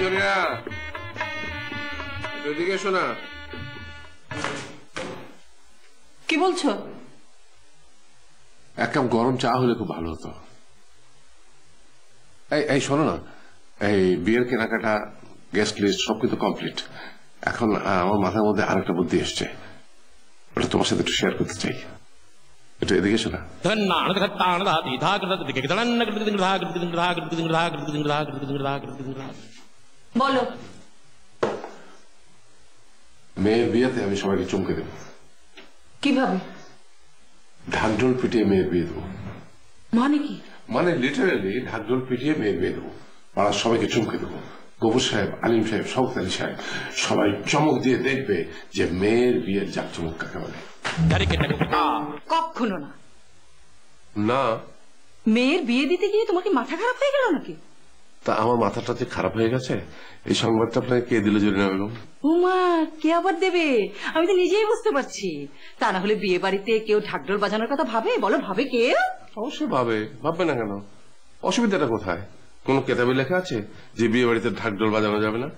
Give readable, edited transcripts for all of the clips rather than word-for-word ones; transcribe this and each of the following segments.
জরিনা, এদিকে এসো না। কি বলছো? এক কাপ গরম চা হলে খুব ভালো হতো। এই শোনো না, এই বিয়ের কেনাকাটা, গেস্ট লিস্ট সব কিন্তু কমপ্লিট। এখন আমার মাথার মধ্যে আরেকটা বুদ্ধি এসছে, ওটা তোমার সাথে একটু শেয়ার করতে চাই। একটু এদিকে এসো না। বলো। মেয়ের বিয়েতে আমি সবাইকে চমকে দেবো। কিভাবে? ঢাকঢোল পিটিয়ে মেয়ের বিয়ে দেবো। মানে কি? মানে লিটারালি ঢাকঢোল পিটিয়ে মেয়ের বিয়ে দেবো। পাড়ার সবাইকে চমকে দেবো। গফুর সাহেব, আলিম সাহেব, শওকত আলী সাহেব সবাই চমক দিয়ে দেখবে যে মেয়ের বিয়ের জাকজমক কাকে বলে। কখনো না। না, মেয়ের বিয়ে দিতে গিয়ে তোমার কি মাথা খারাপ হয়ে গেল নাকি? তা আমার মাথাটা যে খারাপ হয়ে গেছে, এই সংবাদটা আপনাকে কে দিল জরিনা বেগম? উমা, কে আবার দেবে? আমি তো নিজেই বুঝতে পারছি। তা না হলে বিয়ে বাড়িতে কেউ ঢাকঢোল বাজানোর কথা ভাবে? বলো, ভাবে কে? অবশ্যই ভাববে না কেন? অসুবিধাটা কোথায়? কোন কেতাবে লেখা আছে যে বিয়ে বাড়িতে ঢাকঢোল বাজানো যাবে না?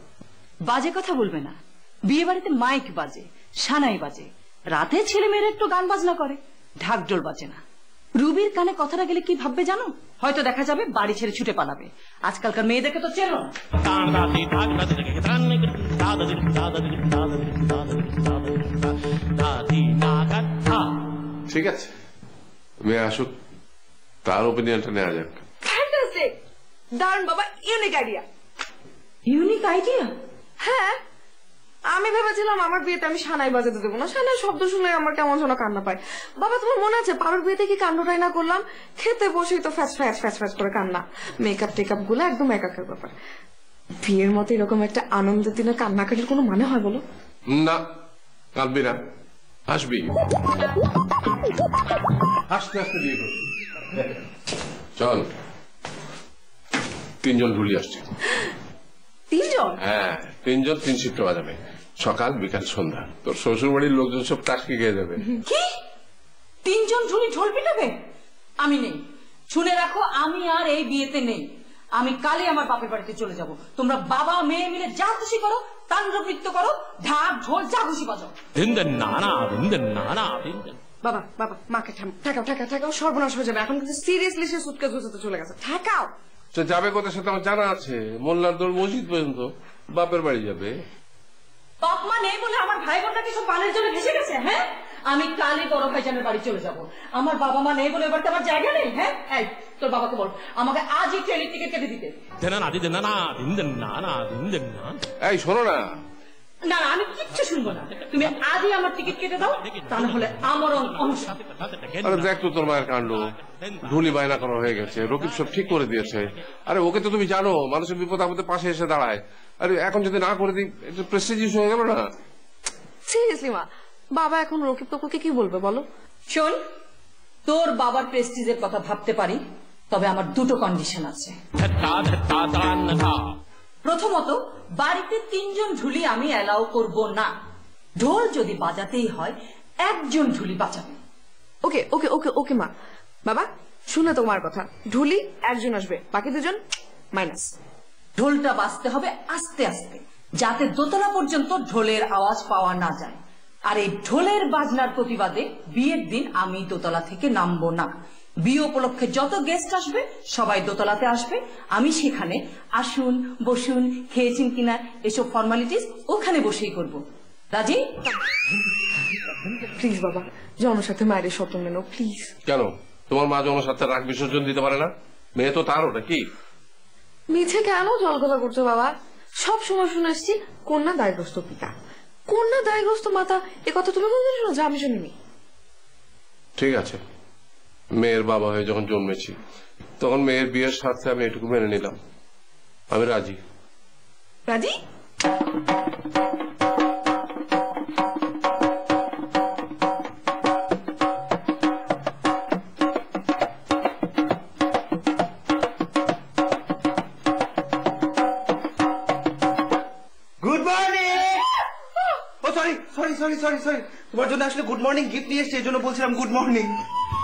বাজে কথা বলবে না। বিয়ে বাড়িতে মাইক বাজে, সানাই বাজে, রাতে ছেলে মেয়েরা একটু গান বাজনা করে, ঢাকঢোল বাজে না। রুবির কানে কথাটা গেলে কি ভাববে জানো? হয়তো দেখা যাবে বাড়ি ছেড়ে ছুটে পালাবে। আজকালকার মেয়েদেরকে তো চেনো। ঠিক আছে, মেয়ে আসুক, তার ওপিনিয়নটা নেওয়া যাক। দারুণ বাবা, ইউনিক আইডিয়া। Unique idea? হ্যাঁ, আমি ভেবেছিলাম আমার বিয়েতে আমি সানাই বাজাতে দেবো না। সানাই শব্দ শুনলে আমার কেমন যেন কান্না পায়। বাবা, তোমার মনে আছে পারুর বিয়েতে কি কান্ডটাই না করলাম? খেতে বসেই তো ফ্যাচ ফ্যাচ ফ্যাচ ফ্যাচ করে কান্না। মেকআপ টেকআপ গুলো একদম একাকের ব্যাপার। বিয়ের মতো এরকম একটা আনন্দের দিনে কান্নাকাটির কোনো মানে হয় বলো? না, কাঁদবি না, হাসবি। হাসতে হাসতে বিয়ে করবি। চল, 3 জন ঢুলি আসছে। 3 জন? হ্যাঁ, 3 জন 3 শিফটে বাজাবে, সকাল বিকাল সন্ধ্যা। তোর শ্বশুর বাড়ির লোকজন সব টাসকি খেয়ে যাবে। কি? 3 জন ঢুলি ঢোল পিটাবে? আমি নেই, শুনে রাখো, আমি আর এই বিয়েতে নেই। আমি কালই আমার বাপের বাড়িতে চলে যাব। তোমরা বাবা মেয়ে মিলে যা খুশি করো, তাণ্ডব নৃত্য করো, ঢাক ঢোল যা খুশি বাজাও। বাবা বাবা, মাকে ঠেকাও ঠেকাও ঠেকাও, সর্বনাশ হয়ে যাবে। এখন কিন্তু সিরিয়াসলি সে সুটকেস গুছাতে চলে গেছে। ঠেকাও। সে যাবে কোথায় সেটা আমার জানা আছে। মোল্লার দোর মসজিদ পর্যন্ত, বাপের বাড়ি যাবে। বাপ মা নেই বলে আমার ভাই বোনটা কি সব পানের জন্য ভেসে গেছে? হ্যাঁ, আমি কালই বড় ভাইজানের বাড়ি চলে যাব। আমার বাবা মা নেই বলে এবার তো আমার জায়গা নেই। হ্যাঁ, এই তোর বাবাকে বল আমাকে আজই ট্রেনের টিকিট কেটে দিতে। এই শোনো না। না, আমি কিচ্ছু শুনবো না। তুমি আজই আমার টিকিট কেটে দাও, তা না হলে আমার অনুষ্ঠান। আরে দেখ তো তোর মায়ের কাণ্ড, ঢুলি বায়না করা হয়ে গেছে, রকিব সব ঠিক করে দিয়েছে। আরে ওকে তো তুমি জানো, মানুষের বিপদ আপদে পাশে এসে দাঁড়ায়। আরে এখন যদি না করে দিই, একটু প্রেস্টিজিয়াস হয়ে গেল না? সিরিয়াসলি মা, বাবা এখন রকিব তকুকে কি বলবে বলো? শোন, তোর বাবার প্রেস্টিজের কথা ভাবতে পারি, তবে আমার 2টো কন্ডিশন আছে। প্রথমত, বাড়িতে 3 জন ঢুলি আমি অ্যালাউ করব না। ঢোল যদি বাজাতেই হয়, 1 জন ঢুলি বাজাবে। ওকে ওকে ওকে ওকে মা। বাবা শুনে তোমার কথা, ঢুলি 1 জন আসবে, বাকি 2 জন মাইনাস। ঢোলটা বাজতে হবে আস্তে আস্তে, যাতে দোতলা পর্যন্ত ঢোলের আওয়াজ পাওয়া না যায়। আর এই ঢোলের বাজনার প্রতিবাদে বিয়ের দিন আমি দোতলা থেকে নামবো না। বিয়ে উপলক্ষে যত গেস্ট আসবে সবাই দোতলাতে আসবে। আমি সেখানে আসুন বসুন খেয়েছেন কিনা এসব ফর্মালিটিস ওখানে বসেই করব। রাজি? প্লিজ বাবা, জনসাথে মায়ের শত মেনো প্লিজ। কেন তোমার মা জনসাথে রাগ বিসর্জন দিতে পারে না? মেয়ে তো তার, ওটা কি মিছে কেন জলগলা করছো বাবা? সব সময় শুনে আসছি কন্যা দায়গ্রস্ত পিতা, কন্যা দায়গ্রস্ত মাতা। এ কথা তুমি বলতে শোনো যে আমি শুনিনি। ঠিক আছে, মেয়ের বাবা হয়ে যখন জন্মেছি তখন মেয়ের বিয়ের স্বার্থে আমি এটুকু মেনে নিলাম। আমি রাজি। রাজি? তোমার জন্য আসলে গুড মর্নিং গিফট নিয়ে এসেছি, এই জন্য বলছিলাম গুড মর্নিং।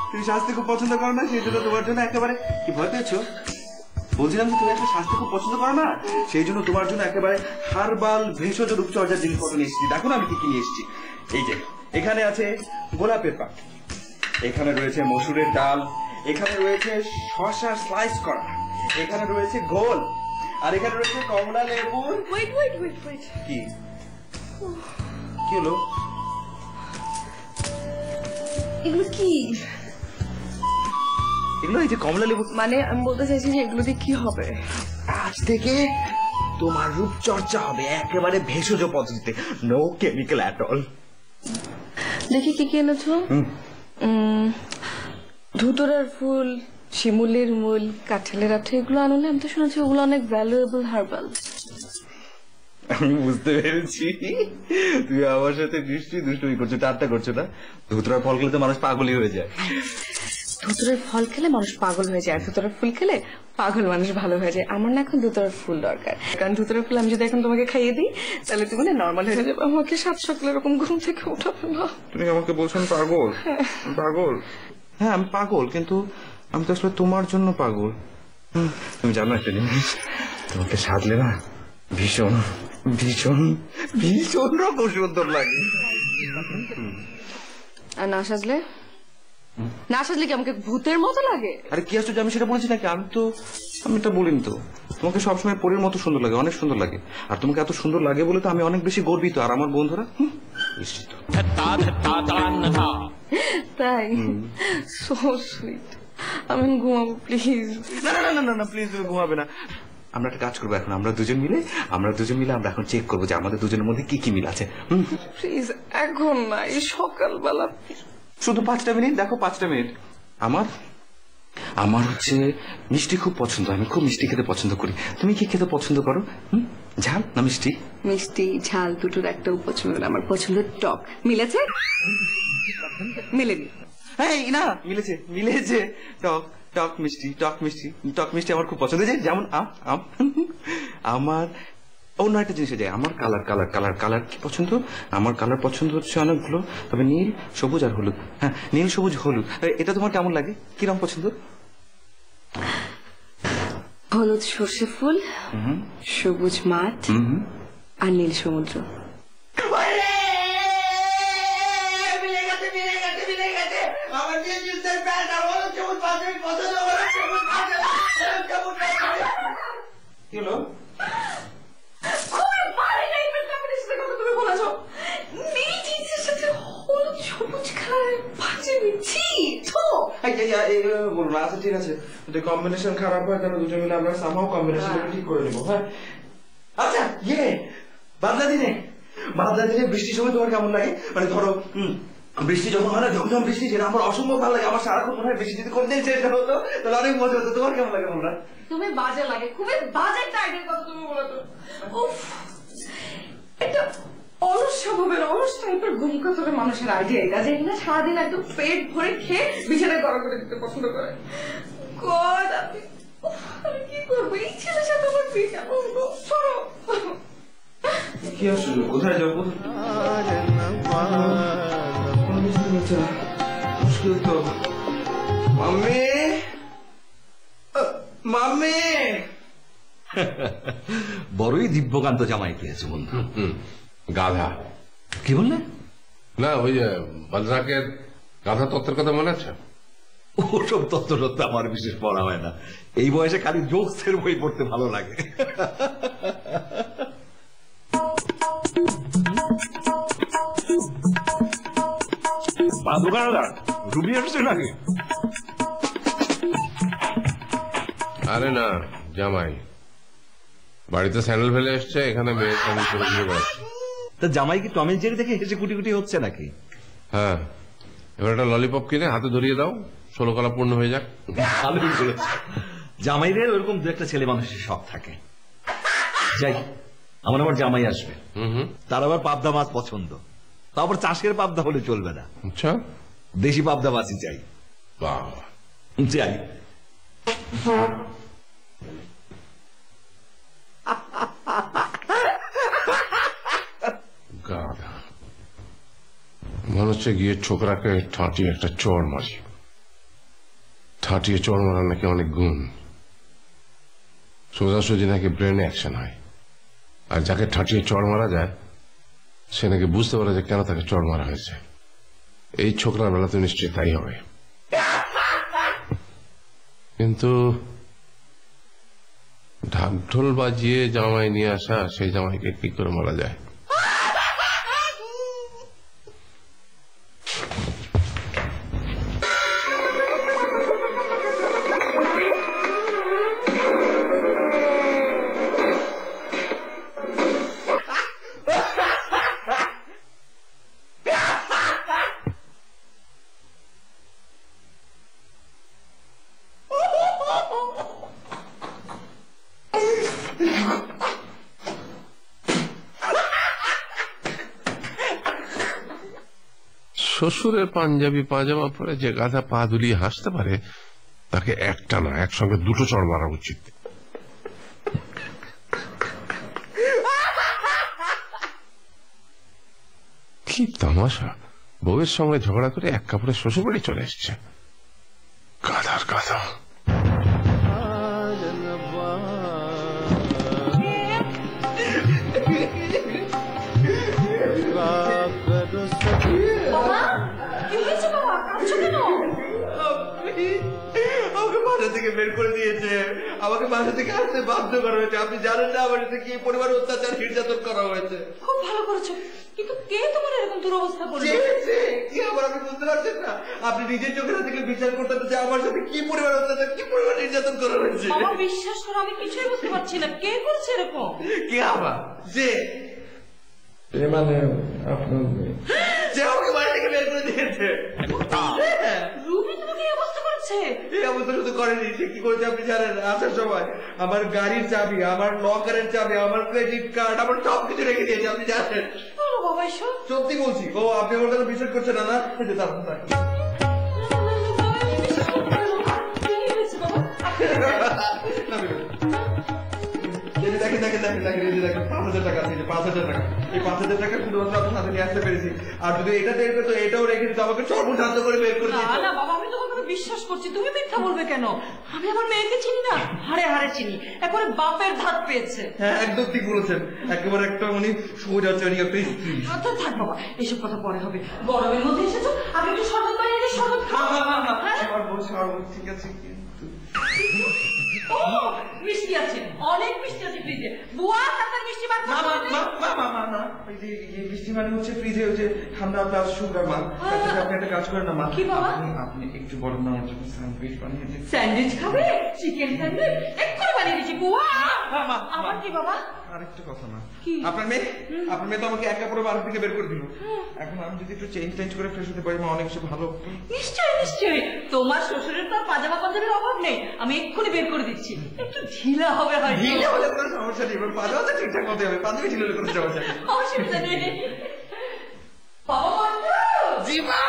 তুমি শাস্তি খুব পছন্দ করো না, সেই জন্য তোমার জন্য একেবারে। কি ভয় পেয়েছো? বলছিলাম যে তুমি একটা স্বাস্থ্য খুব পছন্দ করো না, সেই জন্য তোমার জন্য একেবারে হার্বাল ভেষজ রূপচর্চার জিনিসপত্র নিয়ে এসেছি। দেখো না আমি কি কি নিয়ে এসেছি। এই যে এখানে আছে গোলাপের পাতা, এখানে রয়েছে মসুরের ডাল, এখানে রয়েছে শসা স্লাইস করা, এখানে রয়েছে গোল, আর এখানে রয়েছে কমলা লেবুর কি কি হলো? এগুলো কি? এগুলো এই যে কমলা লেবু। মানে আমি বলতে চাইছি যে এগুলো দিয়ে কি হবে? আজ থেকে তোমার রূপচর্চা হবে একেবারে ভেষজ পদ্ধতিতে, নো কেমিক্যাল অ্যাট অল। দেখি কি কি এনেছো। ধুতরার ফুল, শিমুলের মূল, কাঁঠালের আঠা, এগুলো আনো না? আমি তো শুনেছি ওগুলো অনেক ভ্যালুয়েবল হার্বাল। আমি বুঝতে পেরেছি তুমি আমার সাথে নিশ্চয়ই দুষ্টুমি করছো, ঠাট্টা করছো না। ধুতরার ফল খেলে তো মানুষ পাগলই হয়ে যায়। ধুতরার ফল খেলে মানুষ পাগল হয়ে যায়, আর ধুতরার ফুল খেলে পাগল মানুষ ভালো হয়ে যায়। আমার না এখন ধুতরার ফুল দরকার, কারণ ধুতরার ফুল আমি যদি এখন তোমাকে খাইয়ে দিই তাহলে তুমি না নর্মাল হয়ে যাবে, আমাকে সাত সকালে এরকম ঘুম থেকে উঠাবে না। তুমি আমাকে বলছেন পাগল? পাগল? হ্যাঁ আমি পাগল, কিন্তু আমি তো আসলে তোমার জন্য পাগল। তুমি জানো একটা জিনিস, তোমাকে সাজলে না ভীষণ ভীষণ ভীষণ রকম সুন্দর লাগে। আর না সাজলে? না সাজলে কি আমাকে ভূতের মতো লাগে? আরে কি আসছে, আমি সেটা বলেছি নাকি? আমি এটা বলিনি তো। তোমাকে সবসময় পরীর মতো সুন্দর লাগে, অনেক সুন্দর লাগে। আর তোমাকে এত সুন্দর লাগে বলে তো আমি অনেক বেশি গর্বিত, আর আমার বন্ধুরা নিশ্চিত। তাই? So sweet. আমি ঘুমাবো প্লিজ। না না না না না প্লিজ, তুমি ঘুমাবে না। আমরা একটা কাজ করবো এখন, আমরা দুজন মিলে আমরা এখন চেক করবো যে আমাদের দুজনের মধ্যে কি কি মিল আছে। প্লিজ এখন না, এই সকালবেলা। শুধু 5টা মিনিট, দেখো 5টা মিনিট। আমার হচ্ছে মিষ্টি খুব পছন্দ, আমি খুব মিষ্টি খেতে পছন্দ করি। তুমি কি খেতে পছন্দ করো? ঝাল না মিষ্টি? মিষ্টি ঝাল দুটোর একটাও পছন্দ না, আমার পছন্দ টক। মিলেছে? মিলেনি? হ্যাঁ না মিলেছে, মিলেছে। টক টক মিষ্টি, টক মিষ্টি, টক মিষ্টি আমার খুব পছন্দ। যেমন আম। আমার অন্য একটা জিনিস যায়, আমার কালার কি পছন্দ? আমার কালার পছন্দ হচ্ছে অনেকগুলো, তবে নীল, সবুজ আর হলুদ। হ্যাঁ নীল, সবুজ, হলুদ। এটা তোমার কেমন লাগে? কি রং পছন্দ? হলুদ সর্ষে ফুল, সবুজ মাঠ, আর নীল সমুদ্র। আচ্ছা ঠিক আছে, যদি কম্বিনেশন খারাপ হয় তাহলে দুজন মিলে আমরা সামহাও কম্বিনেশন ঠিক করে নেবো। হ্যাঁ আচ্ছা বাদলা দিনে বৃষ্টির সময় তোমার কেমন লাগে? মানে ধরো বৃষ্টি যখন হয় না, যখন বৃষ্টি, সেটা আমার অসম্ভব ভালো লাগে। আমার সারাক্ষণ মনে হয় বৃষ্টি যদি কোন দিন চেষ্টা হতো তাহলে অনেক মজা হতো। তোমার কেমন লাগে? আমরা তুমি বাজে লাগে, খুবই বাজে একটা আইডিয়ার কথা তুমি বলো তো। উফ, এটা অলস স্বভাবের, অলস টাইপের ঘুমকাতরে মানুষের আইডিয়া এটা, যে কিনা সারাদিন একদম পেট ভরে খেয়ে বিছানায় গড়া করে দিতে পছন্দ করে। গড, আমি কি করবো? এই ছেলের সাথে আমার বিয়ে কেন হলো? সরো। কি আসলে কোথায় যাবো? মুশকিল তো। মাম্মি বড়ই দিব্যকান্ত জামাই পেয়েছে বন্ধু। গাধা। কি বললে? না ওই বলরাকের গাধা তত্ত্বের কথা মনে আছে? ওসব তত্ত্ব আমার বিশেষ পড়া হয় না, এই বয়সে খালি জোকসের বই পড়তে ভালো লাগে। রুবি এসেছে নাকি? আরে না, জামাই বাড়িতে স্যান্ডেল ফেলে এসছে, এখানে মেয়ের স্যান্ডেল ফেলে দিয়ে বেড়াচ্ছে। তা জামাই কি টম এন্ড জেরি দেখে হেসে কুটি কুটি হচ্ছে নাকি? হ্যাঁ, এবার একটা ললিপপ কিনে হাতে ধরিয়ে দাও, 16 কলা পূর্ণ হয়ে যাক। ভালোই বলেছে। জামাইদের ওরকম দু একটা ছেলে মানুষের শখ থাকে। যাই, আমার জামাই আসবে, তার আবার পাবদা মাছ পছন্দ। তারপর চাষের পাবদা হলে চলবে না, আচ্ছা দেশি পাবদা মাছই চাই। বাবা যাই। গাধা, মনে হচ্ছে গিয়ে ছোকরাকে ঠাঁটিয়ে একটা চড় মারি। ঠাঁটিয়ে চড় মারা নাকি অনেক গুণ। সোজাসুজি নাকি ব্রেনে অ্যাকশন হয়, আর যাকে ঠাটিয়ে চড় মারা যায় সে নাকি বুঝতে পারে যে কেন তাকে চড় মারা হয়েছে। এই ছোকরার বেলা তো নিশ্চয়ই তাই হবে। কিন্তু ঢাক ঢোল বাজিয়ে জামাই নিয়ে আসা সেই জামাইকে কি করে মারা যায়? শ্বশুরের পাঞ্জাবি পাজামা পরে যে গাধা পা দুলিয়ে হাসতে পারে তাকে একটা না একসঙ্গে দুটো চড় মারা উচিত। কি তামাশা, বউয়ের সঙ্গে ঝগড়া করে এক কাপড়ে শ্বশুর বাড়ি চলে এসছে। গাধার গাধা। আমাকে বাসা থেকে বের করে দিয়েছে, আমাকে বাসা থেকে আসতে বাধ্য করা হয়েছে। আপনি জানেন না আমার সাথে কি পরিবার অত্যাচার নির্যাতন করা হয়েছে। খুব ভালো করেছো, কিন্তু কে তোমার এরকম দুরবস্থা করলো? কি আবার আপনি বুঝতে পারছেন না? আপনি নিজের চোখে না দেখলে বিচার করতে যে আমার সাথে কি পরিবার অত্যাচার, কি পরিবার নির্যাতন করা হয়েছে। আমার বিশ্বাস করো, আমি কিছুই বুঝতে পারছি না কে করছে এরকম। কি আবার যে মানে আপনার যে আমাকে বাড়ি থেকে বের করে দিয়েছে। রুবি তোমাকে এই অবস্থা করেছে? এই অবস্থা শুধু করেনি, সে কি করেছে আপনি জানেন? আসার সময় আমার গাড়ির চাবি, আমার লকারের চাবি, আমার ক্রেডিট কার্ড, আমার সবকিছু রেখে দিয়েছে। আপনি জানেন? বলো বাবা এসব। সত্যি বলছি। ও আপনি আমার কথা বিশ্বাস করছেন না? না দেখেন দেখেন দেখেন দেখেন, এই যে দেখেন 5,000 টাকা আছে, 5,000 টাকা। এই 5,000 টাকা শুধুমাত্র আপনার সাথে নিয়ে আসতে পেরেছি। আর যদি এটা বের করতো, এটাও রেখে দিত, আমাকে সর্বশান্ত করে বের করে দিত। না না বাবা, আমি তোমার কথা বিশ্বাস করছি, তুমি মিথ্যা বলবে কেন? আমি আমার মেয়েকে চিনি না, হাড়ে হাড়ে চিনি, একবারে বাপের ধাত পেয়েছে। হ্যাঁ একদম ঠিক বলেছেন, একেবারে একটা মানে সোজাচারী একটা স্ত্রী। থাক বাবা, এসব কথা পরে হবে। গরমের মধ্যে এসেছো, আগে একটু শরবত বানিয়ে এনে শরবত খাও। ঠিক আছে, ও মিষ্টি আছে, অনেক মিষ্টি আছে ফ্রিজে। বুয়া তাড়াতাড়ি মিষ্টি বার করো। না এই যে মিষ্টি মানে হচ্ছে ফ্রিজে হচ্ছে ঠান্ডা প্লাস সুগার। মা আপনি একটা কাজ করেন না মা। কি বাবা? আপনি একটু বড় না আমার জন্য স্যান্ডউইচ বানিয়ে দিন। স্যান্ডউইচ খাবে? চিকেন স্যান্ডউইচ এক্ষুনি বানিয়ে দিচ্ছি। বুয়া আমার কি বাবা? আরেকটা কথা না, কি? আপনার মেয়ে তো আমাকে একা পরে বাড়ি থেকে বের করে দিল। এখন আমি যদি একটু চেঞ্জ করে ফ্রেশ হতে পারি মা, অনেক কিছু ভালো। নিশ্চয়ই নিশ্চয়ই, তোমার শ্বশুরের তো পাজামা পাঞ্জাবির অভাব নেই, আমি এক্ষুনি বের করে দিচ্ছি। একটু ঢিলা হবে হয়তো। ঢিলে হলে কোনো সমস্যা নেই, পাজামা তো ঠিকঠাক মতো হবে, পাঞ্জাবি ঢিলে হলে কোনো সমস্যা নেই। অসুবিধা নেই। বাবা জি মা,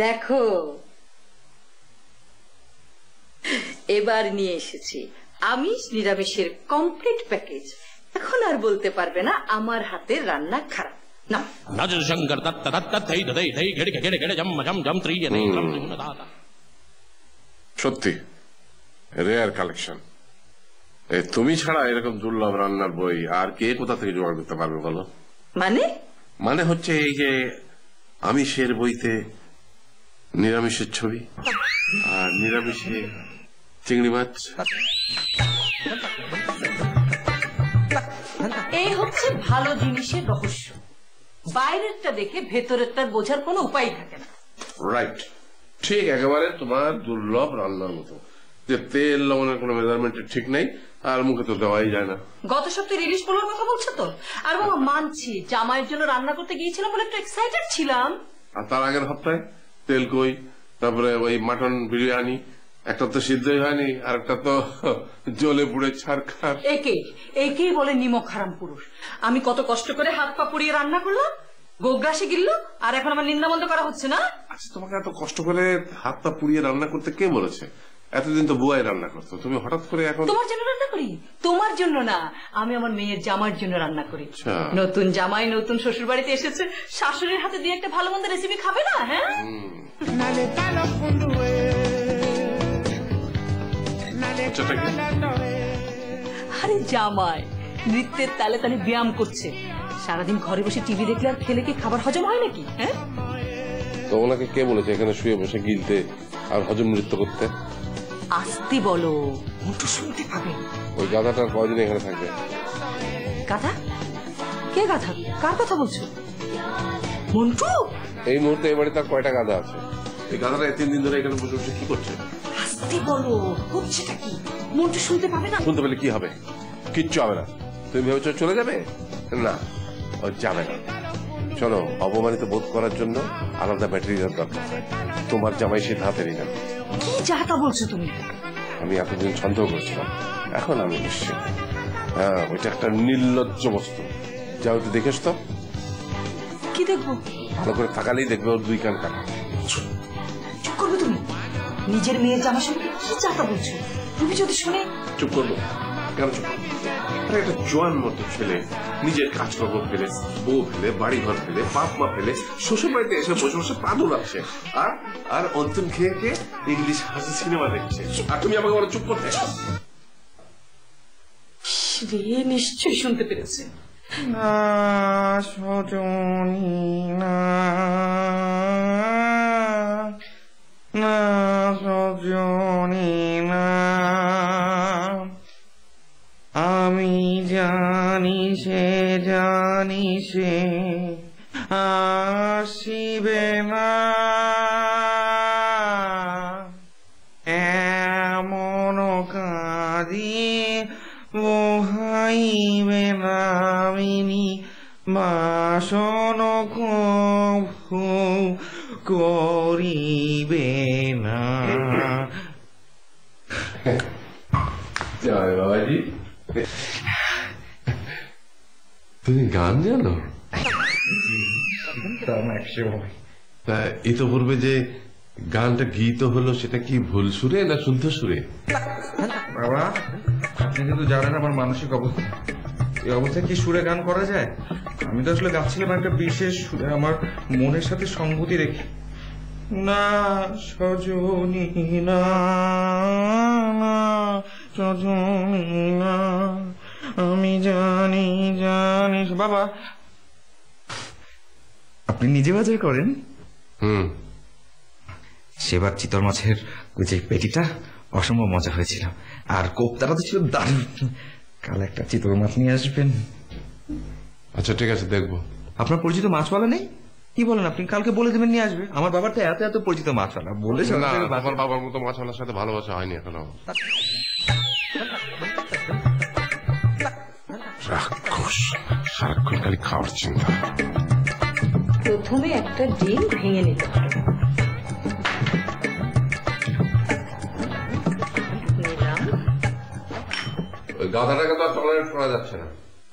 দেখো এবার নিয়ে এসেছি আমি নিরামিষের কমপ্লিট প্যাকেজ। এখন আর বলতে পারবে না আমার হাতের রান্না খারাপ। না শঙ্কর দত্ত দত্ত ধৈ ধৈ ধৈ ঘেড়ে ঘেড়ে ঘেড়ে জম জম জম ত্রিয় নেত্রম দাদা। সত্যি রেয়ার কালেকশন। তুমি ছাড়া এরকম দুর্লভ রান্নার বই আর কে কোথা থেকে জোগাড় করতে পারবে বলো? মানে হচ্ছে এই যে আমিষের বইতে নিরামিষের ছবি আর নিরামিষে চিংড়ি মাছ। এই হচ্ছে ভালো জিনিসের রহস্য, বাইরেরটা দেখে ভেতরেরটা বোঝার কোনো উপায় থাকে না। রাইট, ঠিক একেবারে তোমার দুর্লভ রান্নার মতো, যে তেল লবণের কোনো মেজারমেন্ট ঠিক নেই আর মুখে তো দেওয়াই যায় না। গত সপ্তাহে রিলিজ পোলার কথা বলছো তো? আর বাবা মানছি জামাইয়ের জন্য রান্না করতে গিয়েছিলাম বলে একটু এক্সাইটেড ছিলাম। আর তার আগের সপ্তাহে তেল কই, তারপরে ওই মাটন বিরিয়ানি, একটা তো সিদ্ধই হয়নি আর একটা তো জলে পুড়ে ছাড়খার। একেই বলে নিমক হারাম পুরুষ। আমি কত কষ্ট করে হাত পা পুড়িয়ে রান্না করলাম, গোগ্রাসে গিলল, আর এখন আমার নিন্দামন্দ করা হচ্ছে না। আচ্ছা, তোমাকে এত কষ্ট করে হাত পা পুড়িয়ে রান্না করতে কে বলেছে? এতদিন তো বুয়াই রান্না করতো, তুমি হঠাৎ করে এখন? তোমার জন্য রান্না করি। তোমার জন্য না, আমি আমার মেয়ের জামাইয়ের জন্য রান্না করি। নতুন জামাই নতুন শ্বশুর বাড়িতে এসেছে, শাশুড়ির হাতে দিয়ে একটা ভালো মন্দ রেসিপি খাবে না? হ্যাঁ বাচ্চাটা কি? আরে জামাই নৃত্যের তালে তালে ব্যায়াম করছে। সারাদিন ঘরে বসে টিভি দেখলে আর খেলে কি খাবার হজম হয় নাকি? হ্যাঁ, তো ওনাকে কে বলেছে এখানে শুয়ে বসে গিলতে আর হজম নৃত্য করতে? আস্তে বলো, মুটু শুনতে পাবে। ওই গাধাটার কয়দিন এখানে থাকবে? গাধা? কে গাধা? কার কথা বলছো? মন্টু? এই মুহূর্তে এই বাড়িতে আর কয়টা গাধা আছে? এই গাধাটা 3 দিন ধরে এখানে বসে বসে কি করছে? আস্তে বলো, হচ্ছেটা কি? মন্টু শুনতে পাবে না? শুনতে পেলে কি হবে? কিচ্ছু হবে না। তুমি ভেবেছো চলে যাবে? না, ও যাবে না। শোনো, অপমানিত বোধ করার জন্য আলাদা ব্যাটারি দরকার হয়। তোমার জামাই সে ধাতেরই না। কি যাতা বলছো তুমি? আমি এতদিন সন্দেহ করছিলাম, এখন আমি নিশ্চিত। হ্যাঁ, ওইটা একটা নির্লজ্জ বস্তু। যাও একটু দেখেস তো। কি দেখবো? ভালো করে তাকালেই দেখবে ওর 2 কান কাটা। চুপ করবে তুমি? নিজের মেয়ের জামার সঙ্গে কি যাতা বলছো? তুমি যদি শুনে। চুপ করবো কেন? চুপ করবো? আরে একটা জোয়ান মতো ছেলে নিজের কাজকর্ম ফেলে, বউ ফেলে, বাড়ি ঘর ফেলে, বাপ মা ফেলে শ্বশুর বাড়িতে এসে বসে বসে পা দোলাচ্ছে আর অন্তন খেয়ে খেয়ে ইংলিশ হাসি সিনেমা দেখছে। আর তুমি আমাকে বলো চুপ করতে? নিশ্চয়ই শুনতে পেরেছে। না সজনী না, না সজনী না, আমি জানি সে আসিবে না, এমন কাঁদি মোহাইবে নামিনী বাসন কভু করিবে না। জয় বাবাজি। তুমি গান জানো? তা ইতোপূর্বে যে গানটা গীত হলো সেটা কি ভুল সুরে না শুদ্ধ সুরে? বাবা, আপনি কিন্তু জানেন আমার মানসিক অবস্থা। এই অবস্থায় কি সুরে গান করা যায়? আমি তো আসলে গাচ্ছিলাম একটা বিশেষ সুরে, আমার মনের সাথে সংগতি রেখে। না সজনী না, না সজনী না, আমি জানি। বাবা, আপনি নিজে বাজার করেন? সেবার চিতল মাছের ওই যে পেটিটা অসম্ভব মজা হয়েছিল, আর কোপ্তাটা তো ছিল দারুণ। কাল একটা চিতল মাছ নিয়ে আসবেন। আচ্ছা ঠিক আছে, দেখবো। আপনার পরিচিত মাছওয়ালা নেই? কি বলেন আপনি? কালকে বলে দেবেন নিয়ে আসবে। আমার বাবার তো এত এত পরিচিত মাছওয়ালা, বলে না, আমার বাবার মতো মাছওয়ালার সাথে ভালোবাসা হয়নি এখনো। রাক্ষস, সারাক্ষণ খালি খাওয়ার চিন্তা। প্রথমে একটা ডিম ভেঙে নিতে হবে। ওই গাধাটাকে তো আর টলারেট করা যাচ্ছে না।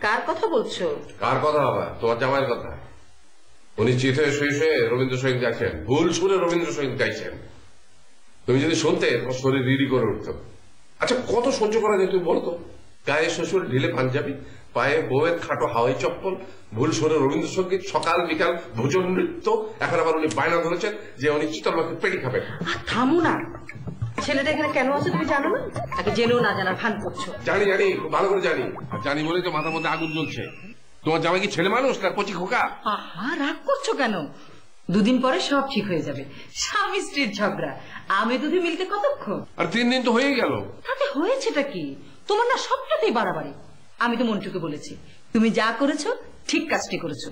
কার কথা বলছো? কার কথা হবে? তোমার জামাইয়ের কথা। উনি চিত হয়ে শুয়ে শুয়ে রবীন্দ্রসঙ্গীত গাইছেন, ভুল সুরে রবীন্দ্রসঙ্গীত গাইছেন। তুমি যদি শুনতে, তোমার শরীর রিরি করে উঠত। আচ্ছা, কত সহ্য করা যায় তুমি বলো তো? গায়ে শ্বশুর ঢিলে পাঞ্জাবি, পায়ে বউয়ের খাটো হাওয়াই চপ্পল, ভুল সুরে রবীন্দ্রসঙ্গীত, সকাল বিকাল ভোজন নৃত্য। এখন আবার উনি বায়না ধরেছেন যে উনি চিতল মাকে পেটি খাবেন। থামো না, ছেলেটা এখানে কেন আছে তুমি জানো না? তাকে জেনেও না জানার ভান করছো। জানি, খুব ভালো করে জানি। আর জানি বলেই তো মাথার মধ্যে আগুন জ্বলছে। তোমার জামাই কি ছেলে মানুষ না কচি খোকা? রাগ করছো কেন? 2 দিন পরে সব ঠিক হয়ে যাবে। স্বামী স্ত্রীর ঝগড়া আমি দুধে মিলতে কতক্ষণ? আর 3 দিন তো হয়ে গেল। তাতে হয়েছেটা কি? তোমার না সবটাতেই বাড়াবাড়ি। আমি তো মন্টুকে বলেছি, তুমি যা করেছো ঠিক কাজটি করেছো।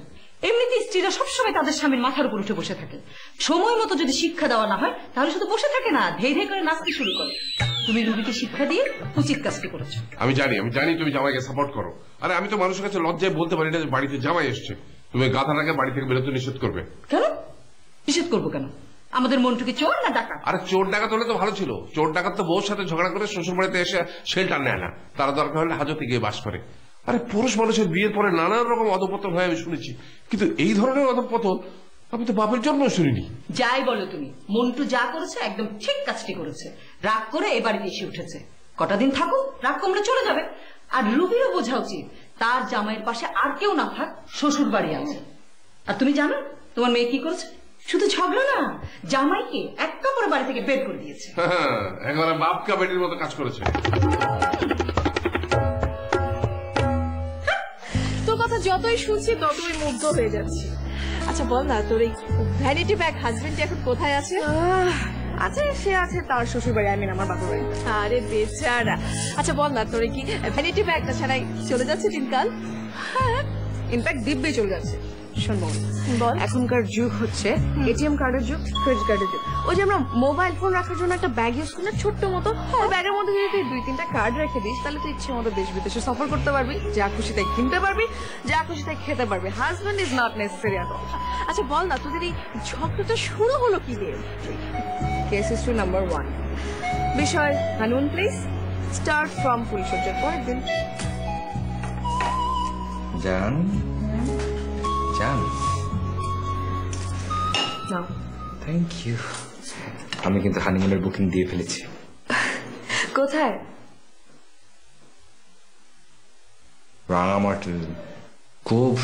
এমনিতে স্ত্রীরা সবসময় তাদের স্বামীর মাথার উপর উঠে বসে থাকে। সময় মতো যদি শিক্ষা দেওয়া না হয় তাহলে শুধু বসে থাকে না, ধেই ধেই করে নাচতে শুরু করে। তুমি রুবিকে শিক্ষা দিয়ে উচিত কাজটি করেছো। আমি জানি তুমি জামাইকে সাপোর্ট করো। আরে আমি তো মানুষের কাছে লজ্জায় বলতে পারি না যে বাড়িতে জামাই এসছে। তুমি গাধাটাকে বাড়ি থেকে বেরোতে নিষেধ করবে। কেন নিষেধ করবো কেন? আমাদের মন্টুকে চোর না ডাকাত? আরে চোর ডাকাত হলে তো ভালো ছিল। চোর ডাকাত তো বউর সাথে ঝগড়া করে শ্বশুর বাড়িতে এসে শেল্টার নেয় না, তারা দরকার হলে হাজতে গিয়ে বাস করে। আরে পুরুষ মানুষের বিয়ের পরে নানান রকম অধঃপতন হয় আমি শুনেছি, কিন্তু এই ধরনের অধঃপতন আমি তো বাপের জন্ম শুনিনি। যাই বলো তুমি, মন্টু যা করেছে একদম ঠিক কাজটি করেছে। রাগ করে এ বাড়িতে এসে উঠেছে। কটা দিন থাকুক, রাগ কমলে চলে যাবে। আর রুবিরও বোঝা উচিত তার জামাইয়ের পাশে আর কেউ না থাক, শ্বশুর বাড়ি আছে। আর তুমি জানো তোমার মেয়ে কি করেছে? শুধু ঝগড়া না, জামাইকে এক কাপড়ে বাড়ি থেকে বের করে দিয়েছে। একেবারে বাপকা বেটির মতো কাজ করেছে। তোর কথা যতই শুনছি ততই মুগ্ধ হয়ে যাচ্ছি। আচ্ছা বল না, তোর এই ভ্যানিটি ব্যাগ হাজবেন্ড এখন কোথায় আছে? আচ্ছা সে আছে তার শ্বশুর বাড়ি, আমি আমার বাবার বাড়ি। আরে বেচারা। আচ্ছা বল না, তোর কি ভ্যানিটি ব্যাগটা ছাড়াই চলে যাচ্ছে দিনকাল? হ্যাঁ, ইনফ্যাক্ট দিব্যি চলে যাচ্ছে। শোন বল। এখনকার যুগ হচ্ছে এটিএম কার্ডের যুগ, ক্রেডিট কার্ডের যুগ। ওই যে আমরা মোবাইল ফোন রাখার জন্য একটা ব্যাগ ইউজ করি না, ছোট্ট মতো, ওই ব্যাগের মধ্যে যদি তুই 2-3টা কার্ড রেখে দিস, তাহলে তুই ইচ্ছে মতো দেশ বিদেশে সফর করতে পারবি, যা খুশি তাই কিনতে পারবি, যা খুশি তাই খেতে পারবি। Husband is not necessary at all. আচ্ছা বল না, তোদের এই ঝগড়াটা শুরু হলো কি দিয়ে? কেস হিস্ট্রি নাম্বার 1, বিষয় হানিমুন প্লেস, স্টার্ট ফ্রম ফুলসজ্জার পরের দিন। জান জান, নাও। Thank you. আমি কিন্তু হানিমুনের বুকিং দিয়ে ফেলেছি। কোথায়? রাঙামাটি। খুব